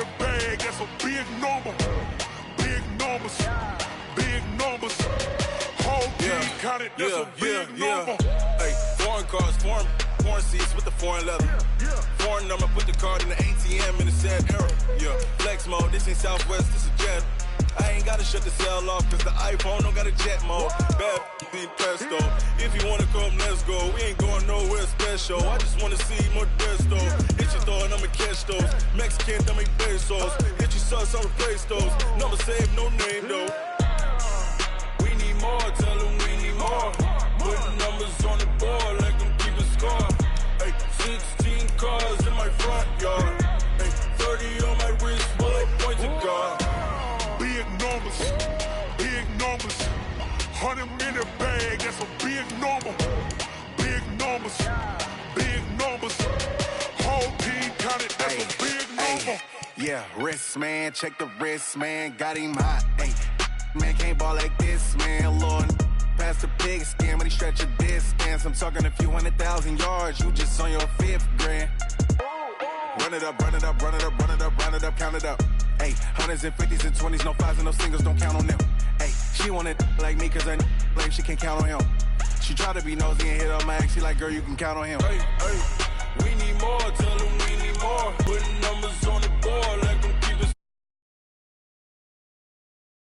the bag, that's a big number. Big numbers, big numbers. Whole team counted, that's a big number. Hey, foreign cars, foreign seats with the foreign leather. Foreign number, put the card in the ATM in the sad era. Yeah, flex mode, this ain't Southwest, this is Jet. I ain't gotta shut the cell off, cause the iPhone don't got a jet mode. Bad be pesto. If you wanna come, let's go. We ain't going nowhere special. I just wanna see more Desto. Hit your throw and I'ma catch those. Mexican, don't make pesos. Hit your sauce, I'll replace those. Number save, no name though. We need more, tell them we need more. Put numbers on the board, like them keep a score. Hey, 16 cars in my front yard. Hey, 30 on my wrist, bullet point to God. Big numbers, big numbers. 100 in the bag, that's a big number. Big numbers, big numbers. Whole team counted, that's a big number. Yeah, wrist man, check the wrist man, got him hot. Ay, man can't ball like this, man. Lord, past the pig skin when he stretch a distance. I'm talking a few 100,000 yards, you just on your 5th grand. Run it up, run it up, run it up, run it up, run it up, count it up. Hey, hundreds and 50s and 20s, no 5s and no singles, don't count on them. Hey, she want it like me cause I like she can't count on him. She try to be nosy and hit on my ex, she like, girl, you can count on him. Hey, hey, we need more, tell them we need more. Putting numbers on the board, like them keep us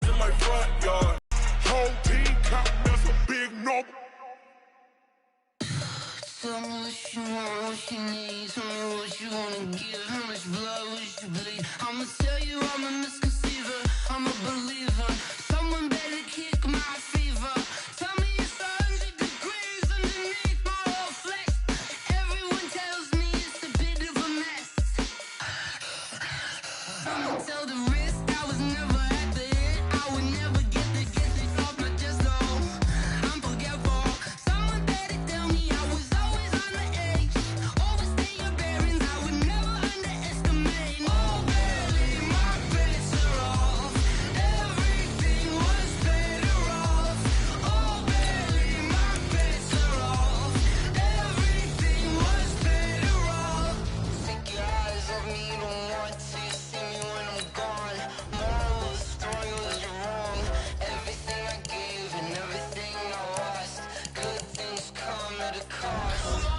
in my front yard. Whole team count, that's a big number. Tell me what you want, what you need. Tell me what you wanna give. How much blood would you bleed? I'ma tell you I'm a misconceiver. I'm a believer. Someone better kick my fever. Tell me it's 100 degrees underneath my whole flesh. Everyone tells me it's a bit of a mess. I'ma tell the risk I was never at the end. I would never get this off my chest though. I'm forgetful. Someone better tell me I was always on the edge. Overstay your bearings, I would never underestimate. Oh, barely, my bets are off. Everything was better off. Oh, barely, my bets are off. Everything was better off. Take your eyes off me, don't want to see me when I'm gone. Moral of the story was you're wrong. Everything I gave and everything I lost. Good things come at a cost.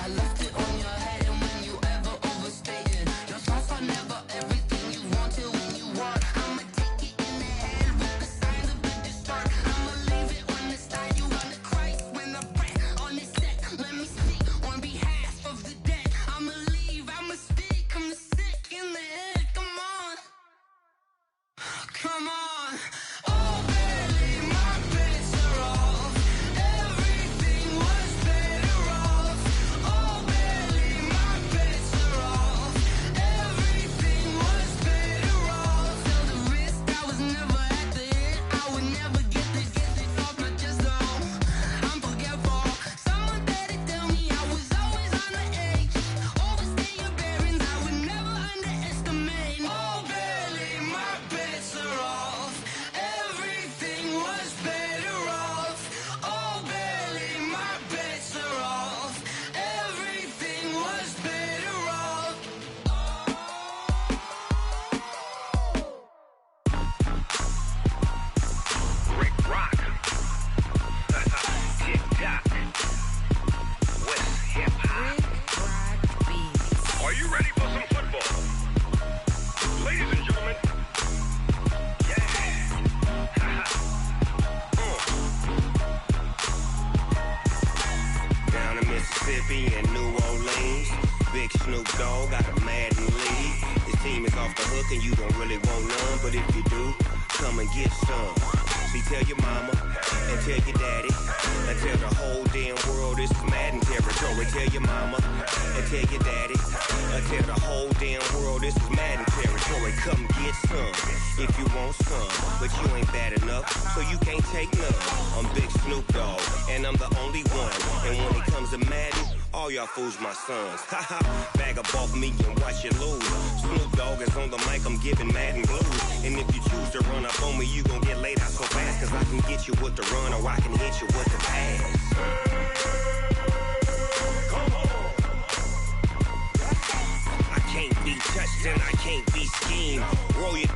I left it on your head, and when you ever overstay it, your thoughts are never everything you wanted when you want. I'ma take it in the head with the signs of the distort. I'ma leave it on the side. You wanna Christ when I pray on this set. Let me speak on behalf of the dead. I'ma leave, I'ma speak. I'm sick in the head. Come on, come on. Oh, barely, my bets are off. Everything was better off. Oh, barely, my bets are off. Everything was better off. Tell the risk I was never at the end. I would never get this off my chest though. I'm forgetful. Someone better tell me I was always on the edge. Overstay your bearings, I would never underestimate. Oh, barely, my bets are off. Everything was better off. Oh, barely, my bets are off. Everything was better off. Rick Rock. Tick-tock. West hip-hop. Are you ready for some football? Ladies and gentlemen. Yeah. Down in Mississippi and New Orleans, Big Snoop Dogg got a Madden league. His team is off the hook and you don't really want none, but if you do, come and get some. See, tell your mama and tell your daddy and tell the whole damn world this is Madden territory. Tell your mama and tell your daddy and tell the whole damn world this is Madden territory. Come get some if you want some, but you ain't bad enough, so you can't take none. I'm Big Snoop Dogg and I'm the only one, and when it comes to Madden, all y'all fools my sons. Haha, bag up off me and watch you lose. Snoop Dogg is on the mic, I'm giving Madden blues. And if you choose to run up on me, you gon' get laid out so fast, cause I can get you with the run or I can hit you with the pass. I can't be touched and I can't be schemed. Roll your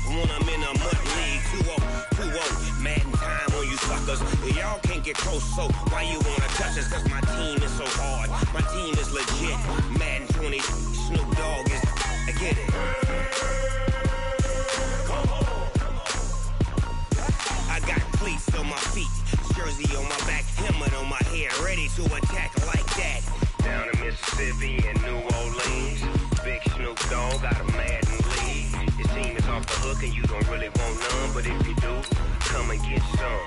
when I'm in a mud league. 2-0, Madden time on you suckers. Y'all can't get close, so why you wanna touch us? Cause my team is so hard. My team is legit. Madden 20, Snoop Dogg is. I get it. I got cleats on my feet, jersey on my back, helmet on my head, ready to attack like that. Down in Mississippi and New Orleans, big Snoop Dogg got a Madden league. His team is off the hook and you don't really want none, but if you do, come and get some.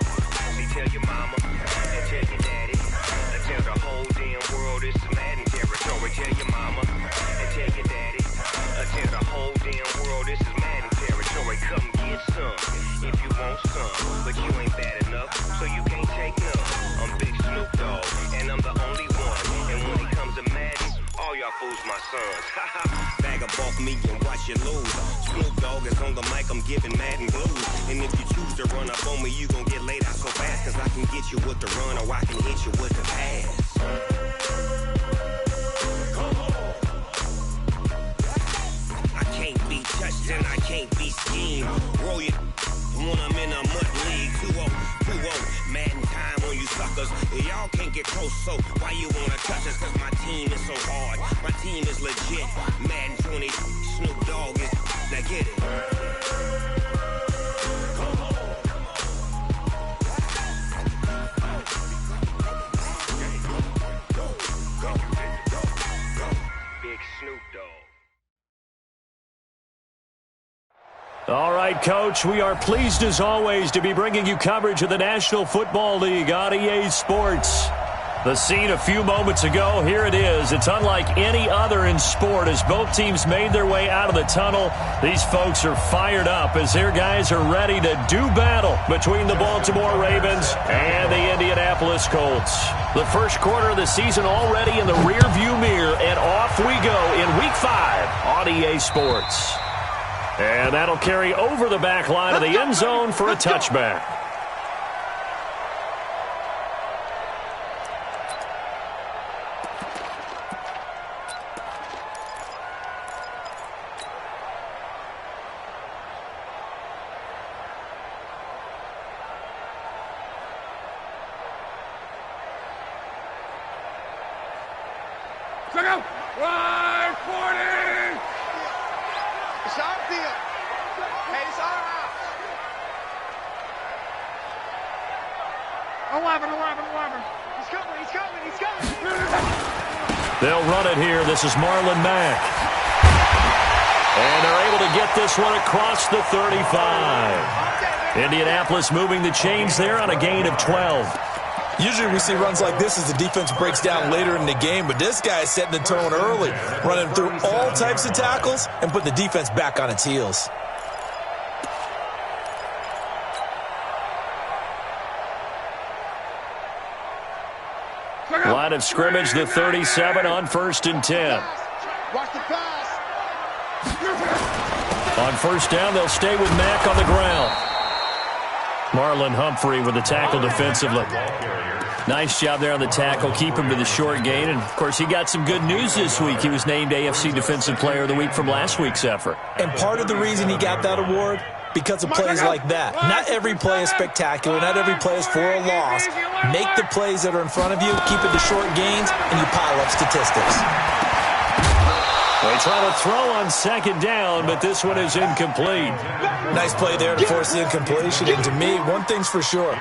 See, tell your mama and tell your daddy, and tell the whole damn world it's Madden territory. Tell your mama and tell your daddy, and tell the whole damn world this is Madden territory. Come get some if you want some, but you ain't bad enough, so you can't take none. I'm Big Snoop Dogg, and I'm the only one. And when it comes to Madden, all y'all fools my sons. Bag of off me and watch you lose. Snoop Dogg is on the mic, I'm giving Madden blues. And if you choose to run up on me, you gon' get laid out so fast. Cause I can get you with the run or I can hit you with the pass. I can't be touched and I can't be schemed. Roll your when I'm in a mud league. 2-0, Madden time on you suckers. Y'all can't get close, so why you wanna touch us? Cause my team is so hard. My team is legit. Madden 20, Snoop Dogg is. Now get it. Big Snoop Dogg. All right, Coach, we are pleased as always to be bringing you coverage of the National Football League on EA Sports. The scene a few moments ago, here it is. It's unlike any other in sport as both teams made their way out of the tunnel. These folks are fired up as their guys are ready to do battle between the Baltimore Ravens and the Indianapolis Colts. The first quarter of the season already in the rearview mirror, and off we go in Week 5 on EA Sports. And that'll carry over the back line of the end zone for a touchback. They'll run it here. This is Marlon Mack. And they're able to get this one across the 35. Indianapolis moving the chains there on a gain of 12. Usually we see runs like this as the defense breaks down later in the game, but this guy is setting the tone early, running through all types of tackles and putting the defense back on its heels. Line of scrimmage, the 37 on 1st and 10. On first down, they'll stay with Mack on the ground. Marlon Humphrey with the tackle defensively. Nice job there on the tackle. Keep him to the short gain. And, of course, he got some good news this week. He was named AFC Defensive Player of the Week from last week's effort. And part of the reason he got that award, because of plays like that. Not every play is spectacular. Not every play is for a loss. Make the plays that are in front of you, keep it to short gains, and you pile up statistics. They try to throw on second down, but this one is incomplete. Nice play there to force the incompletion. And to me, one thing's for sure.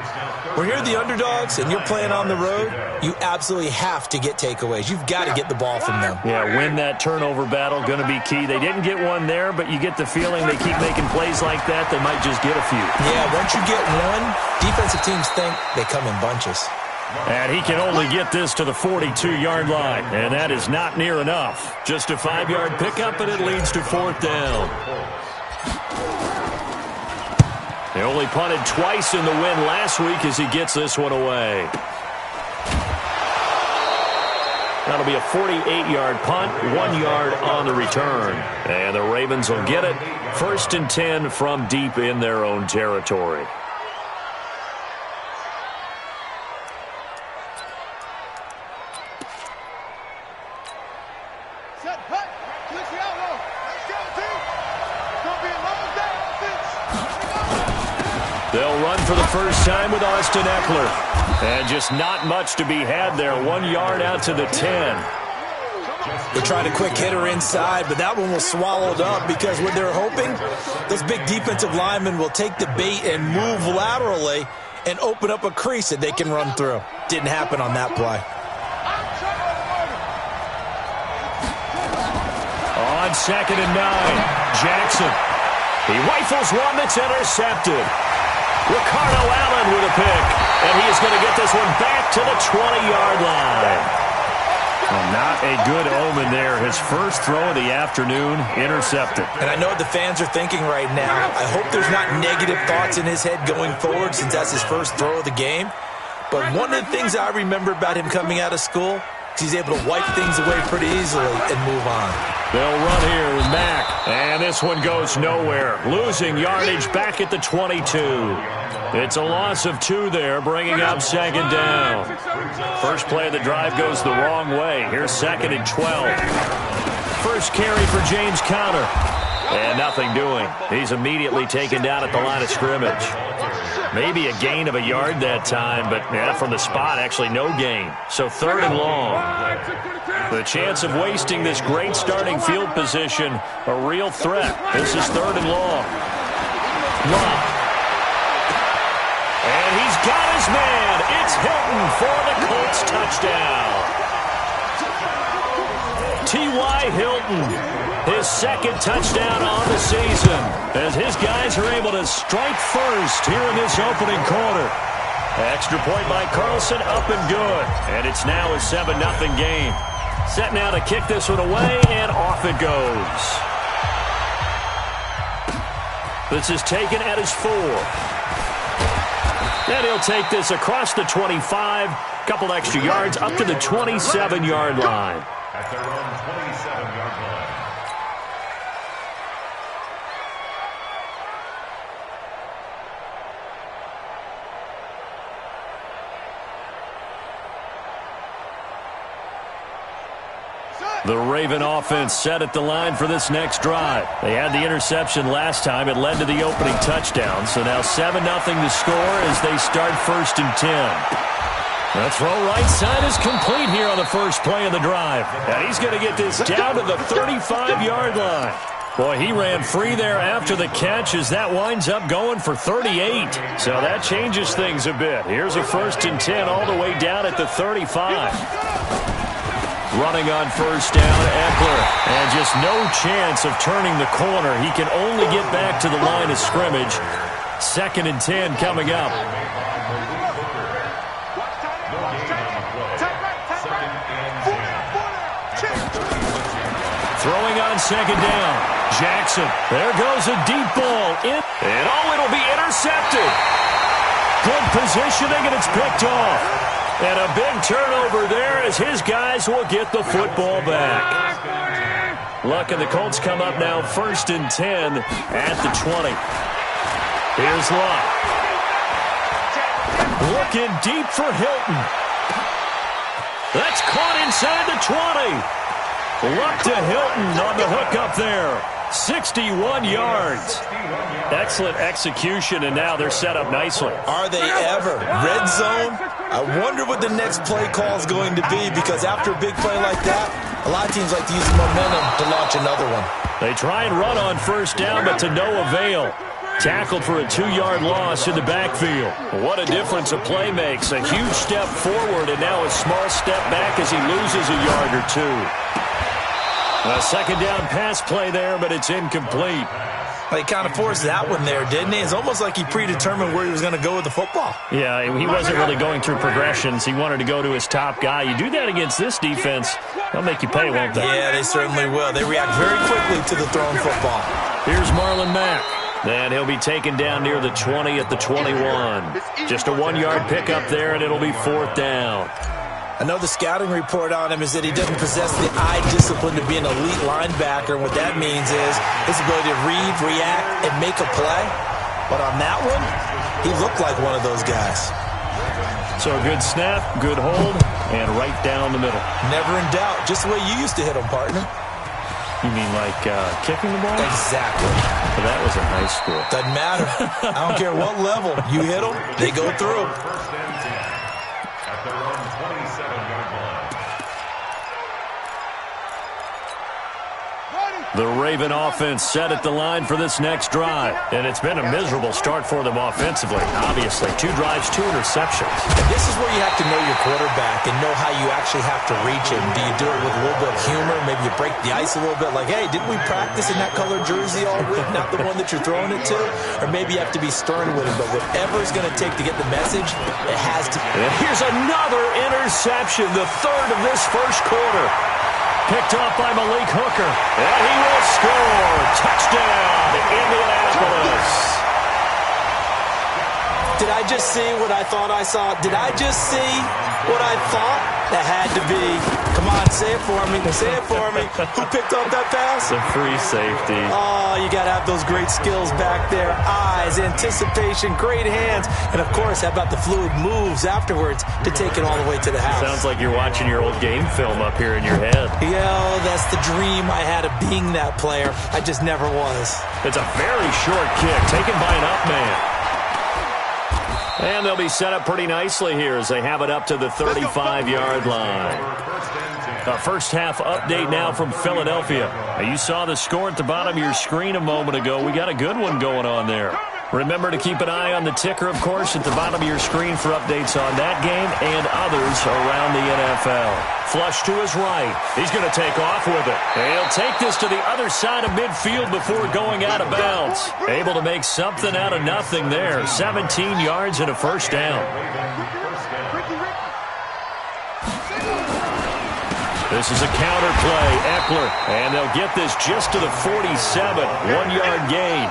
When you're the underdogs and you're playing on the road, you absolutely have to get takeaways. You've got to get the ball from them. Yeah, win that turnover battle, going to be key. They didn't get one there, but you get the feeling they keep making plays like that, they might just get a few. Yeah, once you get one, defensive teams think they come in bunches. And he can only get this to the 42-yard line, and that is not near enough. Just a 5-yard pickup, and it leads to 4th down. They only punted twice in the win last week as he gets this one away. That'll be a 48-yard punt, 1 yard on the return. And the Ravens will get it. 1st and 10 from deep in their own territory. They'll run for the first time with Austin Eckler. And just not much to be had there. 1 yard out to the 10. They tried a quick hitter inside, but that one was swallowed up because what they're hoping, those big defensive linemen will take the bait and move laterally and open up a crease that they can run through. Didn't happen on that play. On 2nd and 9, Jackson. He rifles one that's intercepted. Ricardo Allen with a pick, and he is going to get this one back to the 20-yard line. Well, not a good omen there. His first throw of the afternoon, intercepted. And I know what the fans are thinking right now. I hope there's not negative thoughts in his head going forward since that's his first throw of the game. But one of the things I remember about him coming out of school is he's able to wipe things away pretty easily and move on. They'll run here with Mack. And this one goes nowhere. Losing yardage back at the 22. It's a loss of 2 there, bringing up 2nd down. First play of the drive goes the wrong way. Here's 2nd and 12. First carry for James Conner. And nothing doing. He's immediately taken down at the line of scrimmage. Maybe a gain of a yard that time, but from the spot, actually no gain. So 3rd and long. The chance of wasting this great starting field position, a real threat. This is 3rd and long. And he's got his man. It's Hilton for the Colts touchdown. T.Y. Hilton, his 2nd touchdown on the season, as his guys are able to strike first here in this opening quarter. Extra point by Carlson, up and good. And it's now a 7-0 game. Set now to kick this one away, and off it goes. This is taken at his 4. And he'll take this across the 25, couple extra yards, up to the 27-yard line. At their own 27-yard line. The Raven offense set at the line for this next drive. They had the interception last time. It led to the opening touchdown. So now 7-0 to score as they start 1st and 10. The throw right side is complete here on the first play of the drive. And he's going to get this down to the 35-yard line. Boy, he ran free there after the catch as that winds up going for 38. So that changes things a bit. Here's a 1st and 10 all the way down at the 35. Running on 1st down, Eckler. And just no chance of turning the corner. He can only get back to the line of scrimmage. 2nd and 10 coming up. Throwing on 2nd down. Jackson. There goes a deep ball. And it'll be intercepted. Good positioning, and it's picked off. And a big turnover there as his guys will get the football back. Luck and the Colts come up now 1st and 10 at the 20. Here's Luck. Looking deep for Hilton. That's caught inside the 20. Luck to Hilton on the hook up there. 61 yards. Excellent execution, and now they're set up nicely. Are they ever? Red zone? I wonder what the next play call is going to be, because after a big play like that, a lot of teams like to use the momentum to launch another one. They try and run on 1st down, but to no avail. Tackled for a 2-yard loss in the backfield. What a difference a play makes. A huge step forward, and now a small step back as he loses a yard or 2. A 2nd down pass play there, but it's incomplete. He kind of forced that one there, didn't he? It's almost like he predetermined where he was going to go with the football. Yeah, he wasn't really going through progressions. He wanted to go to his top guy. You do that against this defense, they'll make you pay, won't they? Yeah, they certainly will. They react very quickly to the thrown football. Here's Marlon Mack. Then he'll be taken down near the 20 at the 21. Just a 1-yard pickup there, and it'll be 4th down. I know the scouting report on him is that he doesn't possess the eye discipline to be an elite linebacker. And what that means is his ability to read, react, and make a play. But on that one, he looked like one of those guys. So a good snap, good hold, and right down the middle. Never in doubt. Just the way you used to hit him, partner. You mean like kicking the ball? Exactly. but that was in high school. Doesn't matter. I don't care what level. You hit them, they go through. First and 10 at their own 27-yard line. The Raven offense set at the line for this next drive. And it's been a miserable start for them offensively. Obviously, 2 drives, 2 interceptions. And this is where you have to know your quarterback and know how you actually have to reach him. Do you do it with a little bit of humor? Maybe you break the ice a little bit like, hey, didn't we practice in that colored jersey all week, not the one that you're throwing it to? Or maybe you have to be stern with him. But whatever it's going to take to get the message, it has to. And here's another interception, the third of this first quarter. Picked off by Malik Hooker. And he will score. Touchdown, Indianapolis. Did I just see what I thought I saw? Did I just see what I thought? That had to be. Come on, say it for me. Say it for me. Who picked up that pass? The free safety. Oh, you got to have those great skills back there. Eyes, anticipation, great hands. And, of course, how about the fluid moves afterwards to take it all the way to the house? Sounds like you're watching your old game film up here in your head. Yo, that's the dream I had of being that player. I just never was. It's a very short kick taken by an up man. And they'll be set up pretty nicely here as they have it up to the 35-yard line. A first-half update now from Philadelphia. Now, you saw the score at the bottom of your screen a moment ago. We got a good one going on there. Remember to keep an eye on the ticker, of course, at the bottom of your screen for updates on that game and others around the NFL. Flush to his right. He's going to take off with it. And he'll take this to the other side of midfield before going out of bounds. Able to make something out of nothing there. 17 yards and a first down. This is a counter play. Eckler. And they'll get this just to the 47. 1-yard gain.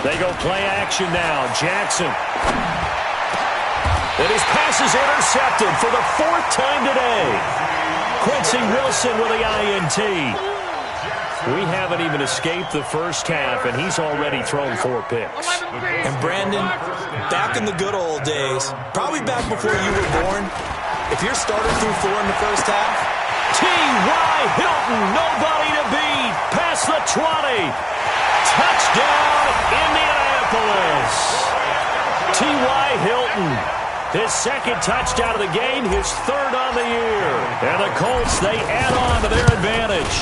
They go play action now. Jackson. And his pass is intercepted for the 4th time today. Quincy Wilson with the INT. We haven't even escaped the first half, and he's already thrown 4 picks. And Brandon, back in the good old days, probably back before you were born, if your starter threw 4 in the first half, T.Y. Hilton, nobody to beat. Past the 20. Touchdown, Indianapolis. T.Y. Hilton, his 2nd touchdown of the game, his 3rd on the year. And the Colts, they add on to their advantage.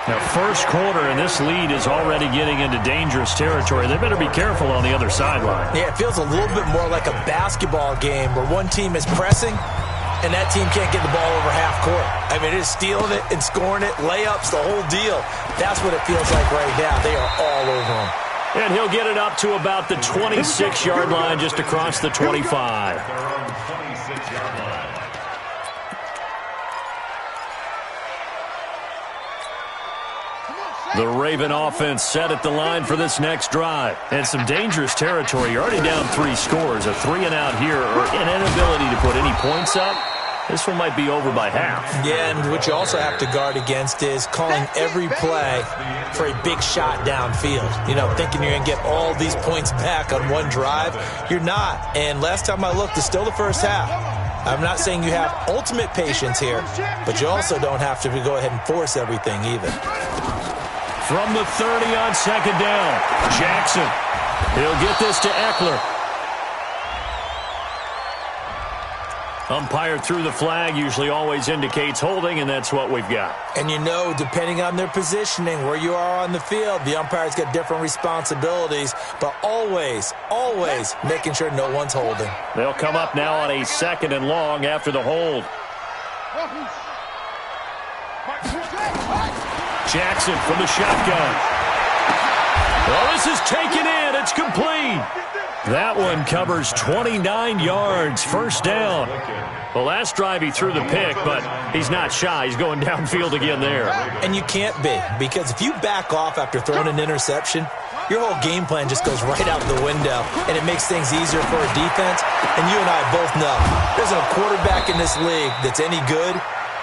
Now, first quarter, and this lead is already getting into dangerous territory. They better be careful on the other sideline. Yeah, it feels a little bit more like a basketball game where one team is pressing and that team can't get the ball over half court. I mean, it is stealing it and scoring it, layups, the whole deal. That's what it feels like right now. They are all over him. And he'll get it up to about the 26-yard line, just across the 25. The Raven offense set at the line for this next drive. And some dangerous territory. You're already down 3 scores. A 3-and-out here, or an inability to put any points up. This one might be over by half. Yeah, and what you also have to guard against is calling every play for a big shot downfield. You know, thinking you're going to get all these points back on one drive. You're not. And last time I looked, it's still the first half. I'm not saying you have ultimate patience here, but you also don't have to go ahead and force everything either. From the 30 on 2nd down, Jackson. He'll get this to Eckler. Umpire threw the flag, usually always indicates holding, and that's what we've got. And you know, depending on their positioning, where you are on the field, the umpire's got different responsibilities, but always, always making sure no one's holding. They'll come up now on a 2nd and long after the hold. Jackson from the shotgun. Well, this is taken in. It's complete. That one covers 29 yards. First down. The last drive he threw the pick, but he's not shy. He's going downfield again there. And you can't be, because if you back off after throwing an interception, your whole game plan just goes right out the window, and it makes things easier for a defense. And you and I both know there's a quarterback in this league that's any good,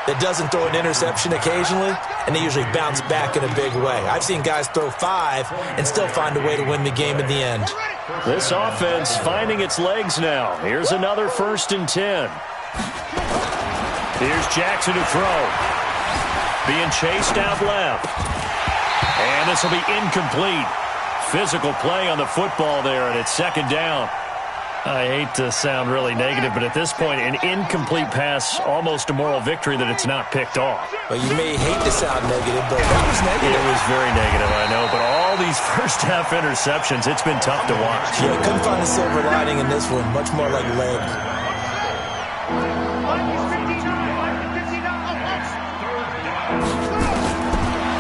that doesn't throw an interception occasionally, and they usually bounce back in a big way. I've seen guys throw 5 and still find a way to win the game in the end. This offense finding its legs now. Here's another 1st and 10. Here's Jackson to throw. Being chased out left. And this will be incomplete. Physical play on the football there, and it's 2nd down. I hate to sound really negative, but at this point, an incomplete pass, almost a moral victory that it's not picked off. Well, you may hate to sound negative, but that was negative. It was very negative, I know, but all these first-half interceptions, it's been tough to watch. Yeah, couldn't find a silver lining in this one, much more like lead.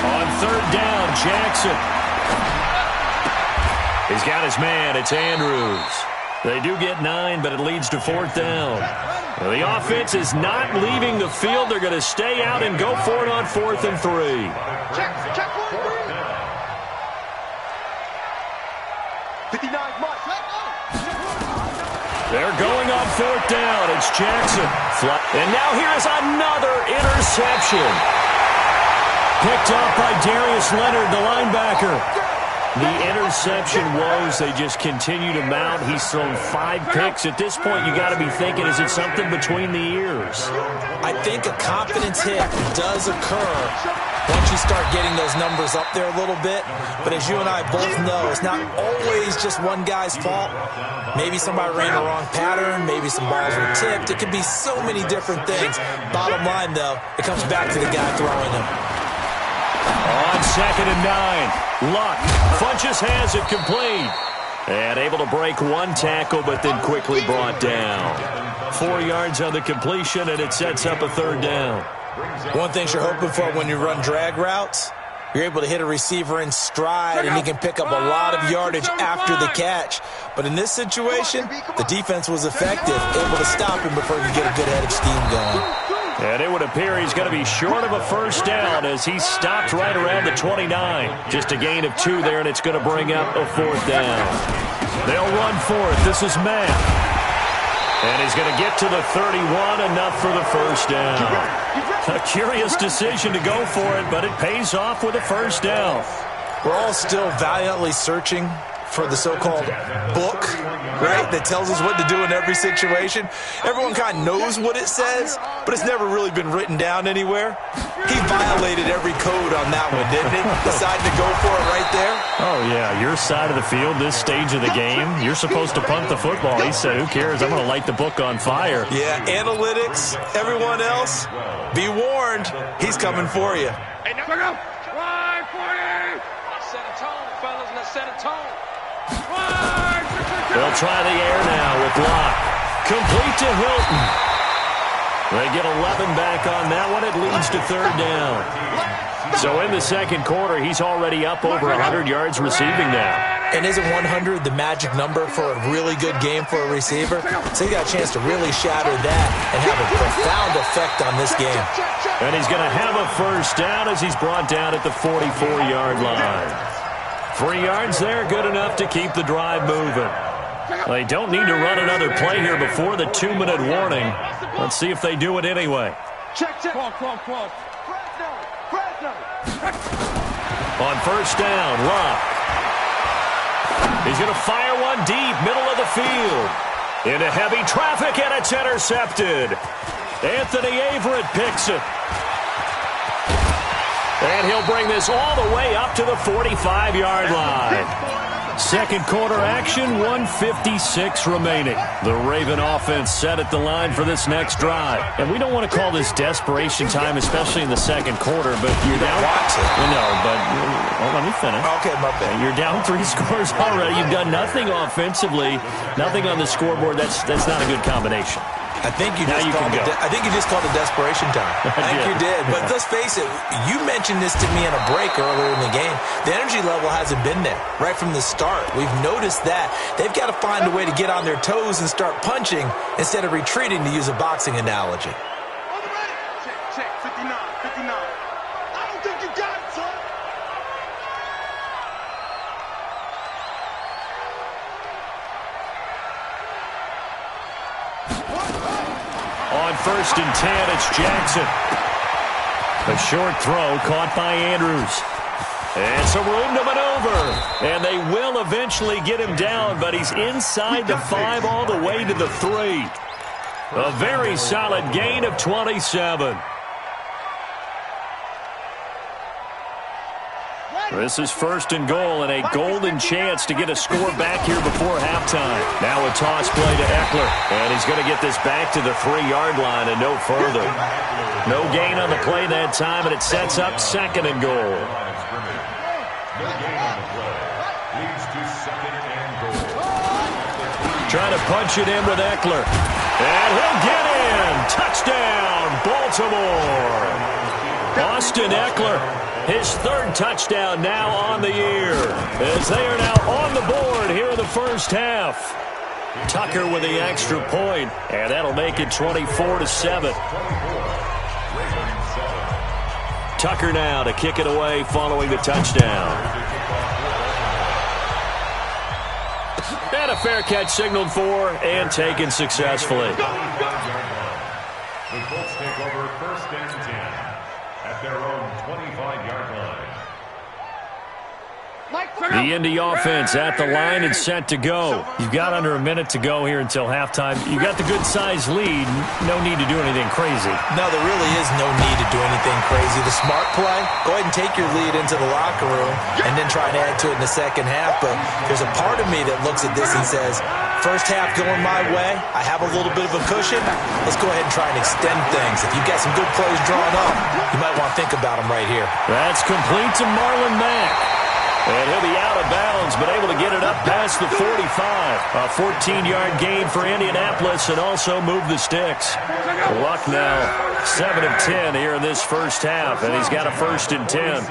On 3rd down, Jackson. He's got his man. It's Andrews. They do get 9, but it leads to 4th down. Well, the offense is not leaving the field. They're going to stay out and go for it on 4th and 3. Check 59 mark. They're going on 4th down. It's Jackson. And now here's another interception. Picked up by Darius Leonard, the linebacker. The interception woes, they just continue to mount. He's thrown 5 picks. At this point, you got to be thinking, is it something between the ears? I think a confidence hit does occur once you start getting those numbers up there a little bit. But as you and I both know, it's not always just one guy's fault. Maybe somebody ran the wrong pattern. Maybe some balls were tipped. It could be so many different things. Bottom line, though, it comes back to the guy throwing them. On 2nd and 9, Luck. Funches has it complete. And able to break 1 tackle, but then quickly brought down. 4 yards on the completion, and it sets up a 3rd down. One thing you're hoping for when you run drag routes, you're able to hit a receiver in stride, and he can pick up a lot of yardage after the catch. But in this situation, the defense was effective, able to stop him before he could get a good head of steam going. And it would appear he's going to be short of a 1st down as he stopped right around the 29. Just a gain of 2 there, and it's going to bring up a 4th down. They'll run for it. This is Matt. And he's going to get to the 31, enough for the 1st down. A curious decision to go for it, but it pays off with a 1st down. We're all still valiantly searching for the so-called book, right, that tells us what to do in every situation. Everyone kind of knows what it says, but it's never really been written down anywhere. He violated every code on that one, didn't he? Decided to go for it right there. Oh, yeah, your side of the field, this stage of the game, you're supposed to punt the football. He said, who cares? I'm going to light the book on fire. Yeah, analytics, everyone else, be warned, he's coming for you. Hey, now go. Ride for you. Set a tone, fellas. Let's set a tone. They'll try the air now with Locke. Complete to Hilton. They get 11 back on that one. It leads to 3rd down. So in the 2nd quarter, he's already up over 100 yards receiving now. And isn't 100 the magic number for a really good game for a receiver? So he got a chance to really shatter that and have a profound effect on this game. And he's going to have a 1st down as he's brought down at the 44-yard line. 3 yards there, good enough to keep the drive moving. They don't need to run another play here before the 2-minute warning. Let's see if they do it anyway. Check. Cross. On 1st down, Luck. He's going to fire one deep, middle of the field. Into heavy traffic, and it's intercepted. Anthony Averett picks it. And he'll bring this all the way up to the 45-yard line. 2nd quarter action, 1:56 remaining. The Raven offense set at the line for this next drive. And we don't want to call this desperation time, especially in the 2nd quarter, but you're down. No, but let me finish. Okay, my bad. You're down 3 scores already. You've done nothing offensively, nothing on the scoreboard. That's not a good combination. I think you just called it desperation time. I think you did. But let's face it, you mentioned this to me in a break earlier in the game. The energy level hasn't been there right from the start. We've noticed that. They've got to find a way to get on their toes and start punching instead of retreating, to use a boxing analogy. Check. 59. I don't think you got it, son. On 1st and 10, it's Jackson. A short throw caught by Andrews. And some room to maneuver. And they will eventually get him down, but he's inside the 5 all the way to the 3. A very solid gain of 27. This is 1st and goal and a golden chance to get a score back here before halftime. Now a toss play to Eckler. And he's going to get this back to the 3-yard line and no further. No gain on the play that time, and it sets up 2nd and goal. Trying to punch it in with Eckler. And he'll get in. Touchdown, Baltimore. Austin Eckler, his 3rd touchdown now on the year, as they are now on the board here in the first half. Tucker with the extra point, and that'll make it 24-7. Tucker now to kick it away following the touchdown. And a fair catch signaled for and taken successfully. The Colts take over 1st and 10 at their own 25-yard line. The Indy offense at the line and set to go. You've got under a minute to go here until halftime. You've got the good-sized lead. No need to do anything crazy. No, there really is no need to do anything crazy. The smart play, go ahead and take your lead into the locker room and then try and add to it in the second half. But there's a part of me that looks at this and says, first half going my way, I have a little bit of a cushion. Let's go ahead and try and extend things. If you've got some good plays drawn up, you might want to think about them right here. That's complete to Marlon Mack. And he'll be out of bounds, but able to get it up past the 45. A 14-yard gain for Indianapolis and also move the sticks. Luck now 7 of 10 here in this first half, and he's got a 1st and 10.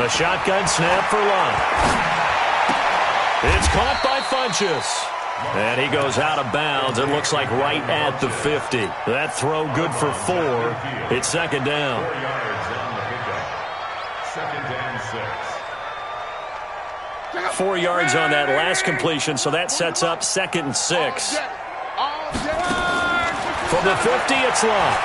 A shotgun snap for Lott. It's caught by Funchess. And he goes out of bounds. It looks like right at the 50. That throw good for 4. It's 2nd down. 4 yards on the pickup. 2nd and 6. 4 yards on that last completion, so that sets up 2nd and 6. From the 50, it's Lott.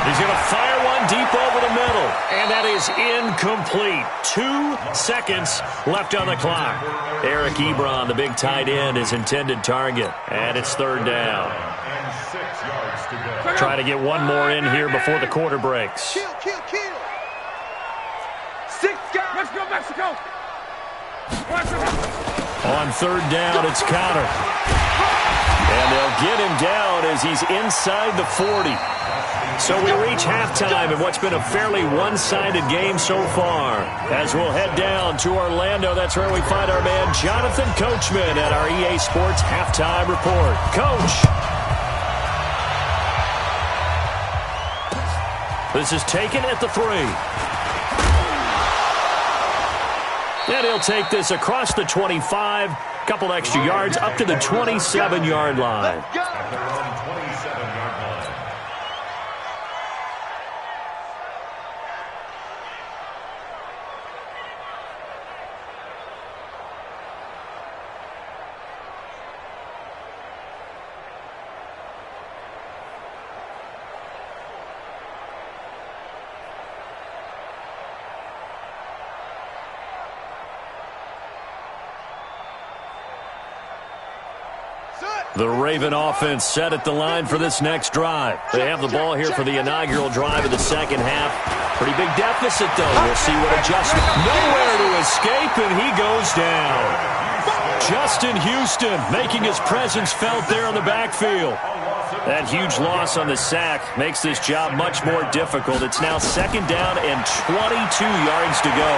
He's going to fire one deep over the middle, and that is incomplete. 2 seconds left on the clock. Eric Ebron, the big tight end, his intended target, and it's 3rd down. And 6 yards to go. Try to get one more in here before the quarter breaks. Kill. 6 guys. Let's go, Mexico. On 3rd down, it's Counter. And they'll get him down as he's inside the 40. So we reach halftime in what's been a fairly one-sided game so far. As we'll head down to Orlando, that's where we find our man Jonathan Coachman at our EA Sports Halftime Report. Coach. This is taken at the 3. And he'll take this across the 25. Couple extra yards up to the 27-yard line. At their own 27-yard line. The Raven offense set at the line for this next drive. They have the ball here for the inaugural drive of the second half. Pretty big deficit, though. We'll see what adjustment. Nowhere to escape, and he goes down. Justin Houston making his presence felt there in the backfield. That huge loss on the sack makes this job much more difficult. It's now 2nd down and 22 yards to go.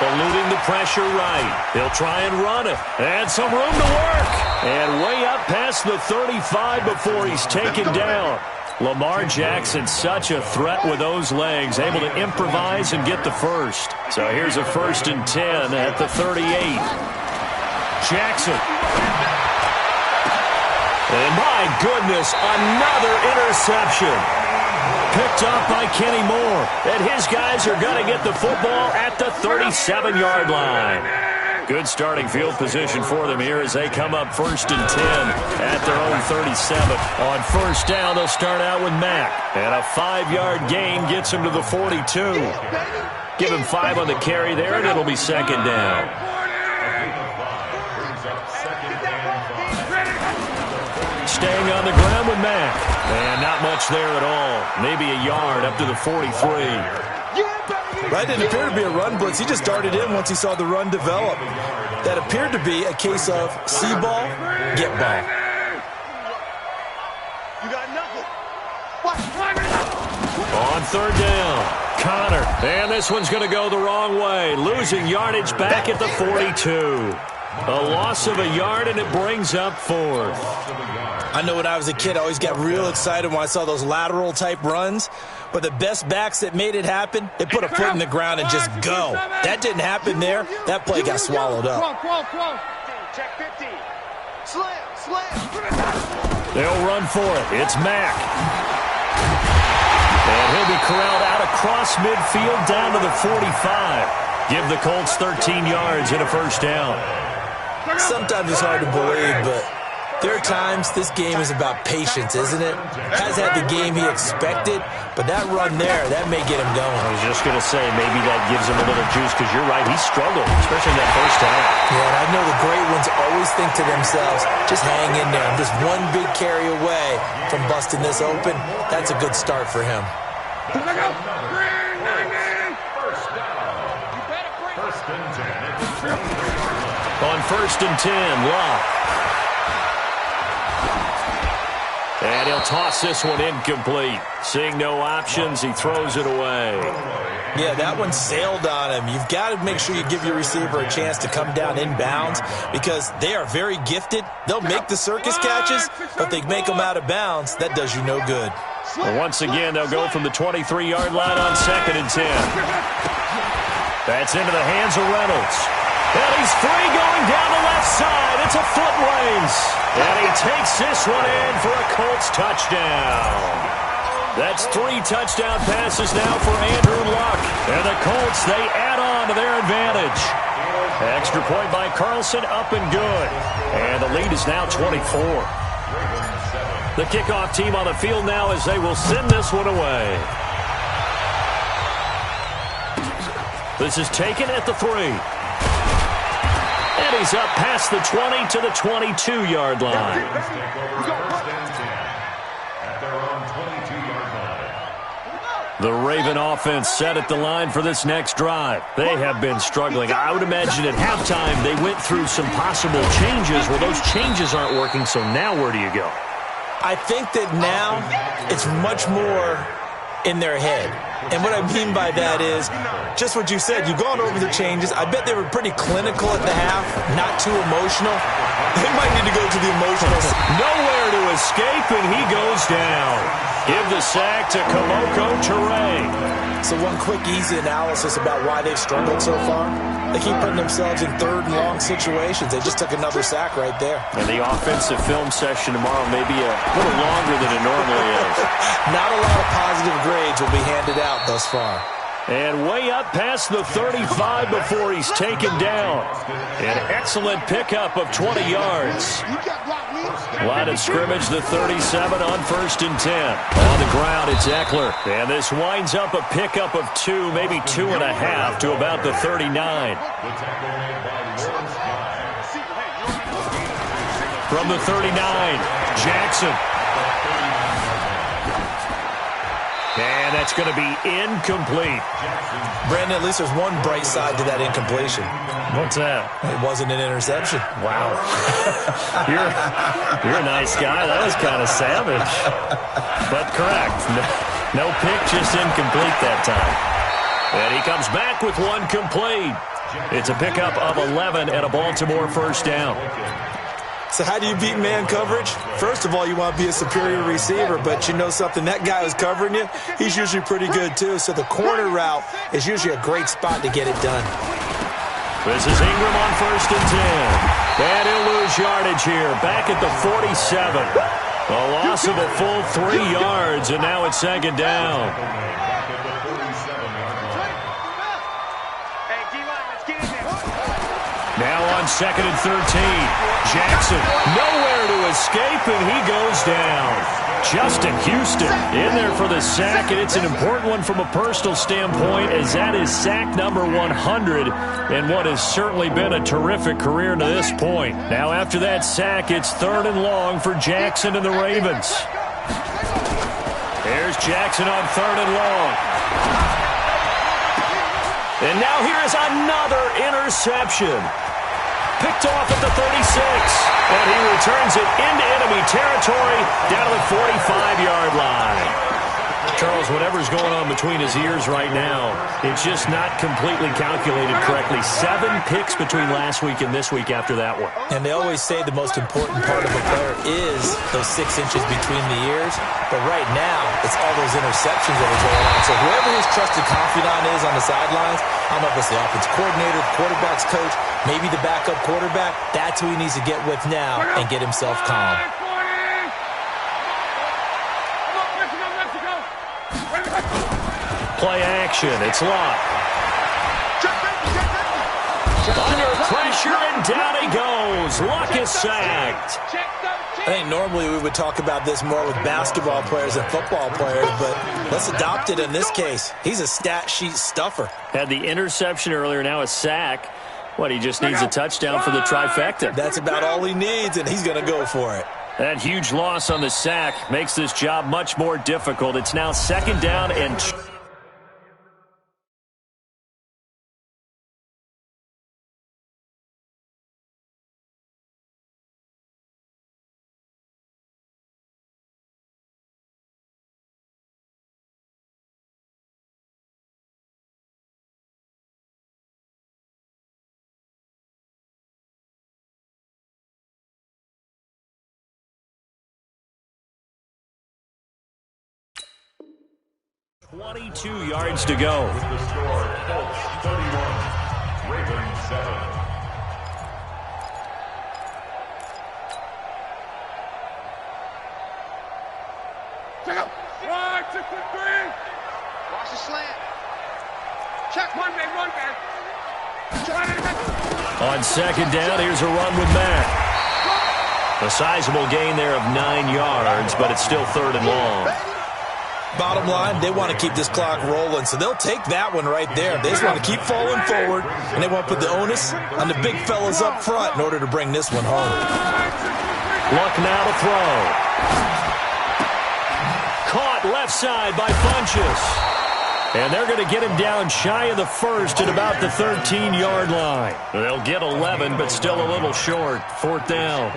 Eluding the pressure right. He'll try and run it. And some room to work. And way up past the 35 before he's taken down. Lamar Jackson, such a threat with those legs, able to improvise and get the first. So here's a 1st and 10 at the 38. Jackson. And my goodness, another interception. Picked up by Kenny Moore. And his guys are going to get the football at the 37-yard line. Good starting field position for them here as they come up 1st and 10 at their own 37. On 1st down, they'll start out with Mack. And a 5-yard gain gets him to the 42. Give him 5 on the carry there, and it'll be 2nd down. Staying on the ground with Mack. And not much there at all. Maybe a yard up to the 43. Right, didn't appear to be a run blitz. He just darted in once he saw the run develop. That appeared to be a case of see ball, get ball. You got nothing. On 3rd down, Connor. And this one's going to go the wrong way. Losing yardage back at the 42. A loss of a yard, and it brings up 4th. I know when I was a kid, I always got real excited when I saw those lateral-type runs. But the best backs that made it happen, they put a foot in the ground and just go. That didn't happen there. That play got swallowed up. Check 15. Slam. They'll run for it. It's Mack. And he'll be corralled out across midfield down to the 45. Give the Colts 13 yards and a 1st down. Sometimes it's hard to believe, but there are times this game is about patience, isn't it? Has had the game he expected, but that run there, that may get him going. I was just going to say, maybe that gives him a little juice, because you're right, he struggled, especially in that 1st half. Yeah, and I know the great ones always think to themselves, just hang in there. I'm just one big carry away from busting this open. That's a good start for him. On 1st and 10, Locke. And he'll toss this one incomplete. Seeing no options, he throws it away. Yeah, that one sailed on him. You've got to make sure you give your receiver a chance to come down inbounds because they are very gifted. They'll make the circus catches, but if they make them out of bounds, that does you no good. Well, once again, they'll go from the 23-yard line on 2nd and 10. That's into the hands of Reynolds. And he's free going down the left side. It's a foot race. And he takes this one in for a Colts touchdown. That's 3 touchdown passes now for Andrew Luck. And the Colts, they add on to their advantage. Extra point by Carlson, up and good. And the lead is now 24. The kickoff team on the field now as they will send this one away. This is taken at the 3. And he's up past the 20 to the 22-yard line. The Raven offense set at the line for this next drive. They have been struggling. I would imagine at halftime they went through some possible changes. Well, those changes aren't working, so now where do you go? I think that now it's much more in their head. And what I mean by that is just what you said. You've gone over the changes. I bet they were pretty clinical at the half, not too emotional. They might need to go to the emotional side. Nowhere to escape, and he goes down. Give the sack to Kamoko Toure. So one quick, easy analysis about why they've struggled so far. They keep putting themselves in 3rd and long situations. They just took another sack right there. And the offensive film session tomorrow may be a little longer than it normally is. Not a lot of positive grades will be handed out thus far. And way up past the 35 before he's taken down. An excellent pickup of 20 yards. Line of scrimmage, the 37 on 1st and 10. On the ground, it's Eckler. And this winds up a pickup of 2, maybe 2.5 to about the 39. From the 39, Jackson. And that's going to be incomplete. Brandon, at least there's one bright side to that incompletion. What's that? It wasn't an interception. Wow. You're a nice guy. That was kind of savage. But correct. No pick, just incomplete that time. And he comes back with one complete. It's a pickup of 11 and a Baltimore 1st down. So how do you beat man coverage? First of all, you want to be a superior receiver, but you know something, that guy who's covering you, he's usually pretty good too. So the corner route is usually a great spot to get it done. This is Ingram on 1st and 10. And he'll lose yardage here, back at the 47. A loss of a full 3 yards, and now it's 2nd down. Now on 2nd and 13. Jackson nowhere to escape, and he goes down. Justin Houston in there for the sack, and it's an important one from a personal standpoint, as that is sack number 100 in what has certainly been a terrific career to this point. Now after that sack, it's 3rd and long for Jackson and the Ravens. There's Jackson on 3rd and long. And now here's another interception. Picked off at the 36. And he returns it into enemy territory down to the 45-yard line. Charles, whatever's going on between his ears right now, it's just not completely calculated correctly. 7 picks between last week and this week after that one. And they always say the most important part of a player is those 6 inches between the ears. But right now, it's all those interceptions that are going on. So whoever his trusted confidant is on the sidelines, I don't know if it's the offense coordinator, the quarterback's coach, maybe the backup quarterback, that's who he needs to get with now and get himself calm. Play action. It's Locke. Under pressure, and down he goes. Locke is sacked. I think normally we would talk about this more with basketball players and football players, but let's adopt it in this case. He's a stat sheet stuffer. Had the interception earlier, now a sack. What, he just needs a touchdown for the trifecta. That's about all he needs, and he's going to go for it. That huge loss on the sack makes this job much more difficult. It's now 2nd down and... ...22 yards to go. With the score, Colts 31, Ravens 7. Check out. 1, 2, 3. Watch the slant. Check. Run, man. On 2nd down, here's a run with Mack. A sizable gain there of 9 yards, but it's still 3rd and long. Bottom line, they want to keep this clock rolling, so they'll take that one right there. They just want to keep falling forward, and they want to put the onus on the big fellas up front in order to bring this one home. Luck now to throw. Caught left side by Funchess. And they're going to get him down shy of the 1st at about the 13-yard line. They'll get 11, but still a little short. 4th down.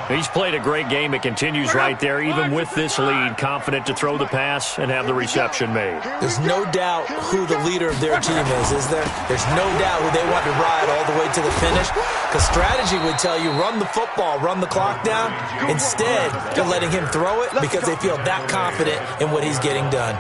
He's played a great game. It continues right there, even with this lead. Confident to throw the pass and have the reception made. There's no doubt who the leader of their team is there? There's no doubt who they want to ride all the way to the finish. Because strategy would tell you, run the football, run the clock down. Instead, they're letting him throw it because they feel that confident in what he's getting done.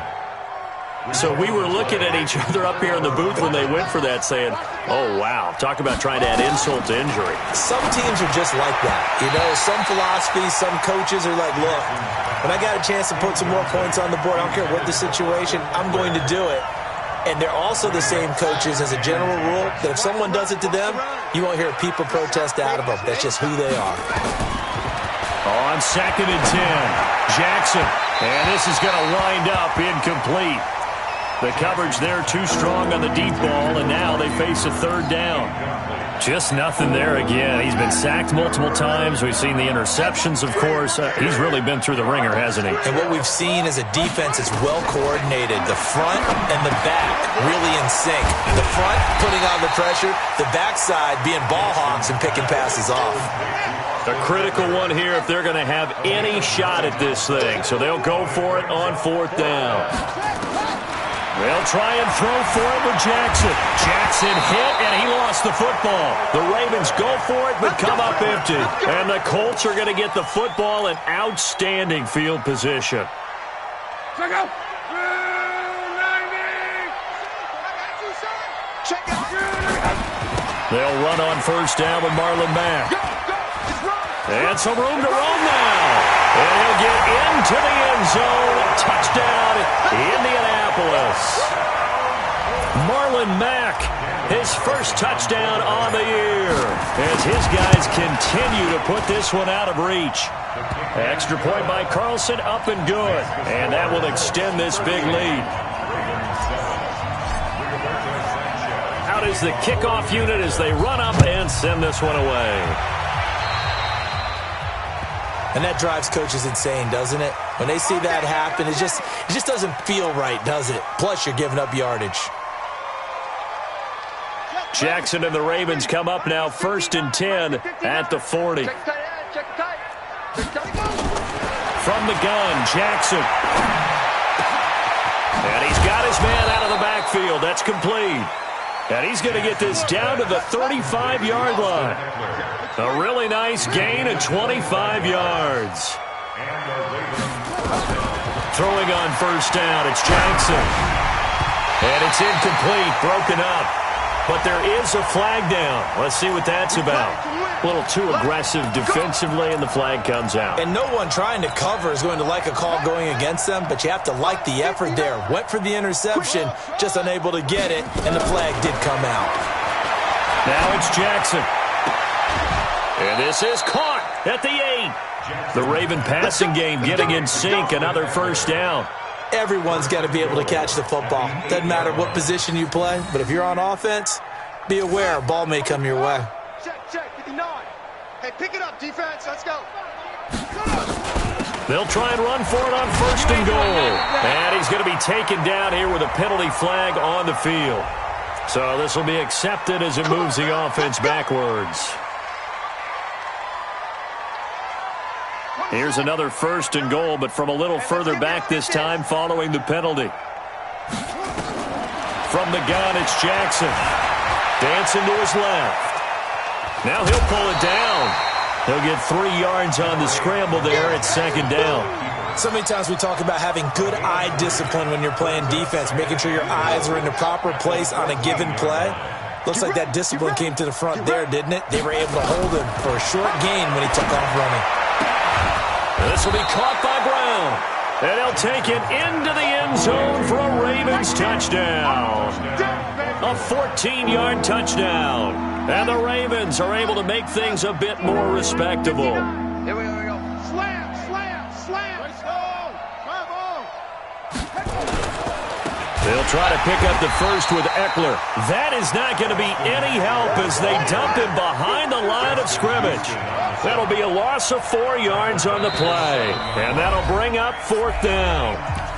So we were looking at each other up here in the booth when they went for that saying, oh, wow, talk about trying to add insult to injury. Some teams are just like that. You know, some philosophies, some coaches are like, look, when I got a chance to put some more points on the board, I don't care what the situation, I'm going to do it. And they're also the same coaches as a general rule that if someone does it to them, you won't hear people protest out of them. That's just who they are. On 2nd and 10, Jackson. And this is going to wind up incomplete. The coverage there too strong on the deep ball, and now they face a 3rd down. Just nothing there again. He's been sacked multiple times. We've seen the interceptions, of course. He's really been through the ringer, hasn't he? And what we've seen is a defense that's well coordinated. The front and the back really in sync. The front putting on the pressure, the backside being ball hawks and picking passes off. The critical one here if they're going to have any shot at this thing. So they'll go for it on 4th down. They'll try and throw for it with Jackson. Jackson hit, and he lost the football. The Ravens go for it, but come up empty. And the Colts are going to get the football in outstanding field position. Check out. They'll run on 1st down with Marlon Mack. And some room to roam now. And he'll get into the end zone. Touchdown, Indianapolis. Marlon Mack his first touchdown on the year as his guys continue to put this one out of reach. Extra point by Carlson, up and good. And that will extend this big lead. Out is the kickoff unit as they run up and send this one away. And that drives coaches insane, doesn't it? When they see that happen, it just doesn't feel right, does it? Plus, you're giving up yardage. Jackson and the Ravens come up now 1st and 10 at the 40. From the gun, Jackson. And he's got his man out of the backfield. That's complete. And he's going to get this down to the 35-yard line. A really nice gain of 25 yards. Throwing on 1st down, it's Jackson. And it's incomplete, broken up. But there is a flag down. Let's see what that's about. A little too aggressive defensively, and the flag comes out. And no one trying to cover is going to like a call going against them, but you have to like the effort there. Went for the interception, just unable to get it, and the flag did come out. Now it's Jackson. And this is caught at the 8. The Raven passing game getting in sync, another 1st down. Everyone's got to be able to catch the football. Doesn't matter what position you play, but if you're on offense, be aware a ball may come your way. Check, 59. Hey, pick it up, defense. Let's go. They'll try and run for it on 1st and goal. And he's going to be taken down here with a penalty flag on the field. So this will be accepted as it moves the offense backwards. Here's another 1st and goal, but from a little further back this time following the penalty. From the gun, it's Jackson. Dancing to his left. Now he'll pull it down. He'll get 3 yards on the scramble there at 2nd down. So many times we talk about having good eye discipline when you're playing defense, making sure your eyes are in the proper place on a given play. Looks like that discipline came to the front there, didn't it? They were able to hold him for a short gain when he took off running. This will be caught by Brown. And he'll take it into the end zone for a Ravens touchdown. A 14-yard touchdown. And the Ravens are able to make things a bit more respectable. Here we go. Slam. Let's go. Come on. They'll try to pick up the first with Eckler. That is not going to be any help as they dump him behind the line of scrimmage. That'll be a loss of 4 yards on the play. And that'll bring up 4th down.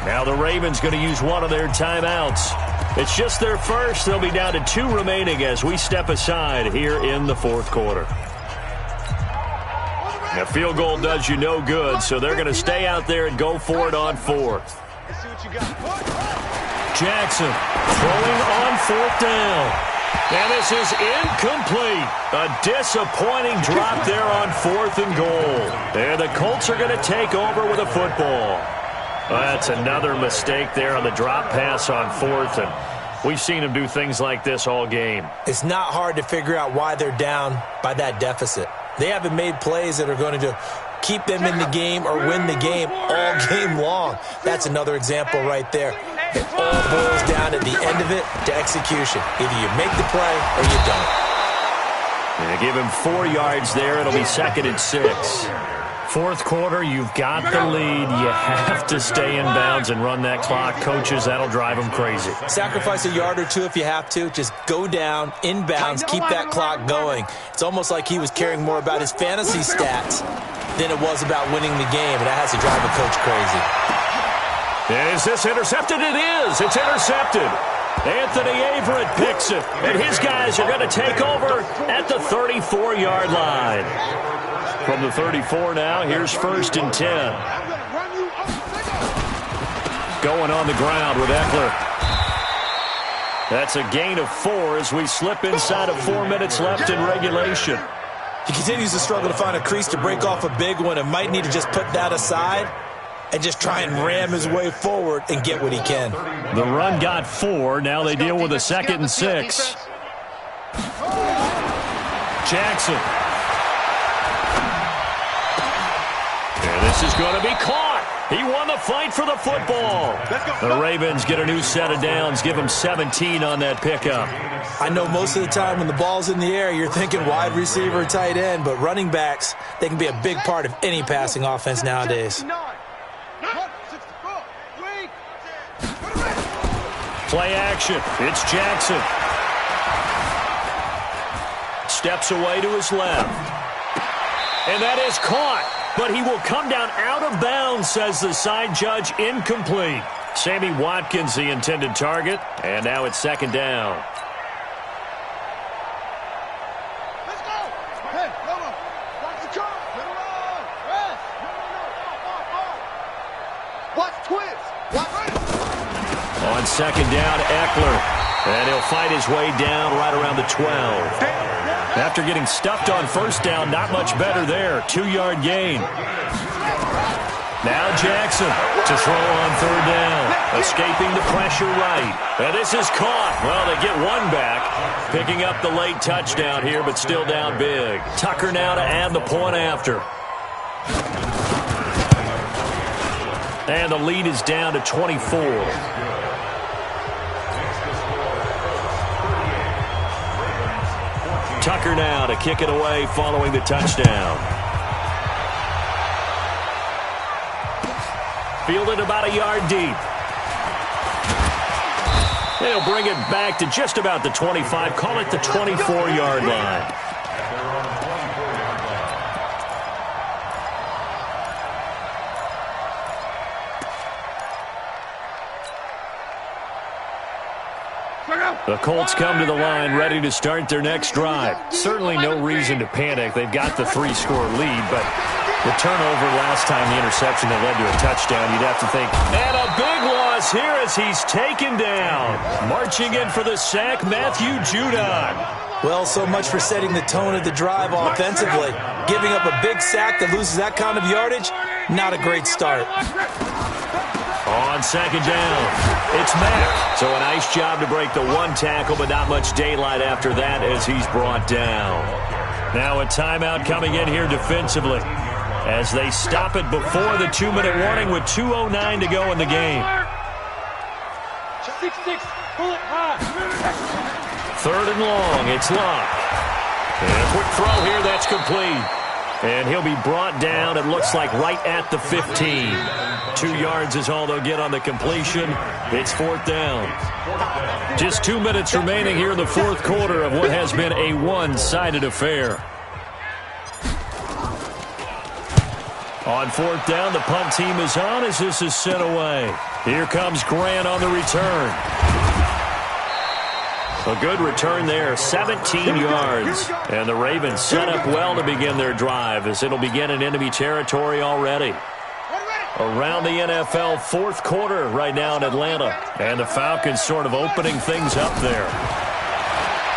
Now the Ravens going to use one of their timeouts. It's just their first. They'll be down to 2 remaining as we step aside here in the 4th quarter. A field goal does you no good, so they're going to stay out there and go for it on 4th. Let's see what you got. Jackson throwing on 4th down. And this is incomplete. A disappointing drop there on 4th and goal. And the Colts are going to take over with a football. That's another mistake there on the drop pass on 4th. And we've seen them do things like this all game. It's not hard to figure out why they're down by that deficit. They haven't made plays that are going to keep them in the game or win the game all game long. That's another example right there. It all boils down at the end of it to execution. Either you make the play or you don't. And they give him 4 yards there. It'll be 2nd and 6. 4th quarter, you've got the lead. You have to stay in bounds and run that clock. Coaches, that'll drive them crazy. Sacrifice a yard or 2 if you have to. Just go down, in bounds, keep that clock going. It's almost like he was caring more about his fantasy stats than it was about winning the game, and that has to drive a coach crazy. Is this intercepted? It is. It's intercepted. Anthony Averett picks it, and his guys are going to take over at the 34-yard line. From the 34 now, here's 1st and 10. Going on the ground with Eckler. That's a gain of 4 as we slip inside of 4 minutes left in regulation. He continues to struggle to find a crease to break off a big one and might need to just put that aside and just try and ram his way forward and get what he can. The run got 4. Now they deal with a 2nd and 6. Jackson. And this is going to be caught. He won the fight for the football. The Ravens get a new set of downs, give him 17 on that pickup. I know most of the time when the ball's in the air, you're thinking wide receiver, tight end, but running backs, they can be a big part of any passing offense nowadays. Play action. It's Jackson. Steps away to his left. And that is caught. But he will come down out of bounds, says the side judge. Incomplete. Sammy Watkins, the intended target. And now it's second down. Let's go. Hey, come on. Watch the curve. Get around. Rest. Watch twist. Watch. On second down, Eckler. And he'll fight his way down right around the 12. After getting stuffed on first down, not much better there. 2-yard gain. Now Jackson to throw on third down. Escaping the pressure right. And this is caught. Well, they get one back. Picking up the late touchdown here, but still down big. Tucker now to add the point after. And the lead is down to 24. Tucker now to kick it away following the touchdown. Fielded about a yard deep. They'll bring it back to just about the 25. Call it the 24-yard line. The Colts come to the line ready to start their next drive. Certainly no reason to panic. They've got the 3-score lead, but the turnover last time, the interception that led to a touchdown, you'd have to think. And a big loss here as he's taken down. Marching in for the sack, Matthew Judon. Well, so much for setting the tone of the drive offensively. Giving up a big sack that loses that kind of yardage, not a great start. On second down, it's Mack. So a nice job to break the one tackle, but not much daylight after that as he's brought down. Now a timeout coming in here defensively as they stop it before the 2-minute warning with 2:09 to go in the game. 6-6, pull it high. Third and long, it's Locke. And a quick throw here, that's complete. And he'll be brought down, it looks like, right at the 15. 2 yards is all they'll get on the completion. It's fourth down. Just 2 minutes remaining here in the fourth quarter of what has been a one-sided affair. On fourth down, the punt team is on as this is sent away. Here comes Grant on the return. A good return there, 17 yards. And the Ravens set up well to begin their drive as it'll begin in enemy territory already. Around the NFL fourth quarter right now in Atlanta. And the Falcons sort of opening things up there.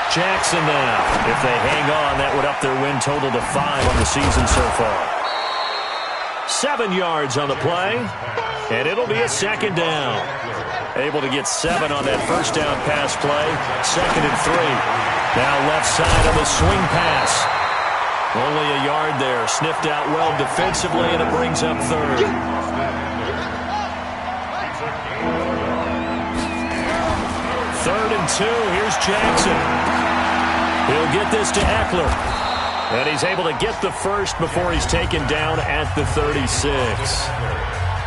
Jackson now. If they hang on, that would up their win total to 5 on the season so far. 7 yards on the play. And it'll be a second down. Able to get 7 on that first down pass play. 2nd and 3. Now left side of the swing pass. Only a yard there. Sniffed out well defensively, and it brings up third. Third and 2. Here's Jackson. He'll get this to Eckler. And he's able to get the first before he's taken down at the 36.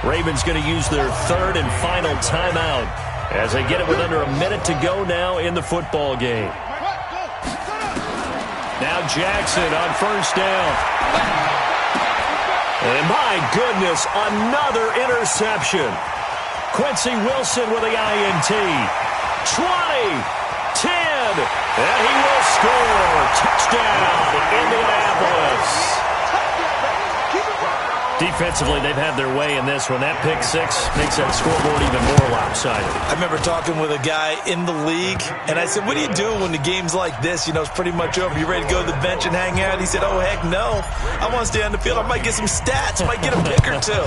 Ravens going to use their third and final timeout as they get it with under a minute to go now in the football game. Now Jackson on first down. And my goodness, another interception. Quincy Wilson with the INT. 20, 10, and he will score. Touchdown, Indianapolis. Defensively, they've had their way in this one. That pick six makes that scoreboard even more lopsided. I remember talking with a guy in the league, and I said, what do you do when the game's like this? You know, it's pretty much over. You ready to go to the bench and hang out? He said, oh, heck no. I want to stay on the field. I might get some stats. I might get a pick or two.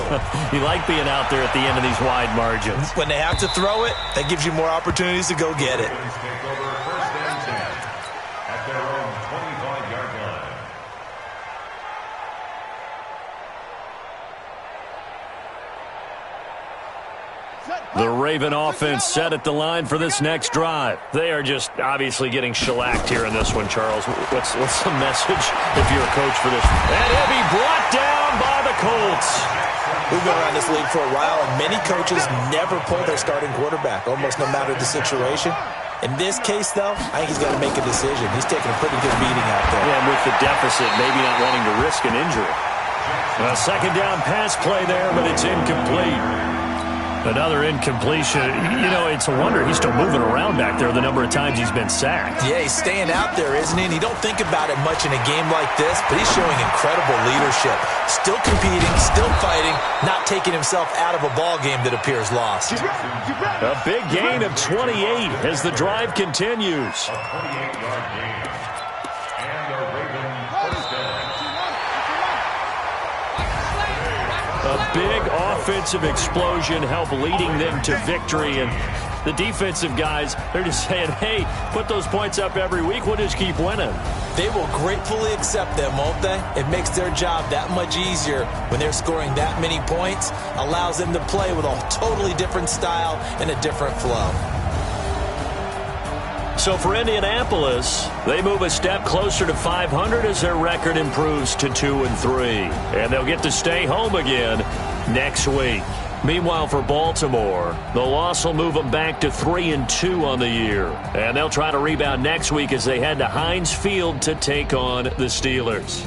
You like being out there at the end of these wide margins. When they have to throw it, that gives you more opportunities to go get it. At their own 25-yard line. The Raven offense set at the line for this next drive. They are just obviously getting shellacked here in this one, Charles. What's the message if you're a coach for this? And he'll be brought down by the Colts. We've been around this league for a while, and many coaches never pull their starting quarterback, almost no matter the situation. In this case, though, I think he's got to make a decision. He's taking a pretty good beating out there. Yeah, and with the deficit, maybe not wanting to risk an injury. A second down pass play there, but it's incomplete. Another incompletion. You know, it's a wonder he's still moving around back there the number of times he's been sacked. Yeah, he's staying out there, isn't he? And you don't think about it much in a game like this, but he's showing incredible leadership. Still competing, still fighting, not taking himself out of a ball game that appears lost. A big gain of 28 as the drive continues. A 28-yard gain. And the Ravens first down. A big offensive explosion helped leading them to victory. And the defensive guys, they're just saying, hey, put those points up every week. We'll just keep winning. They will gratefully accept them, won't they? It makes their job that much easier when they're scoring that many points. Allows them to play with a totally different style and a different flow. So for Indianapolis, they move a step closer to 500 as their record improves to 2-3. And they'll get to stay home again next week. Meanwhile, for Baltimore, the loss will move them back to 3-2 on the year. And they'll try to rebound next week as they head to Heinz Field to take on the Steelers.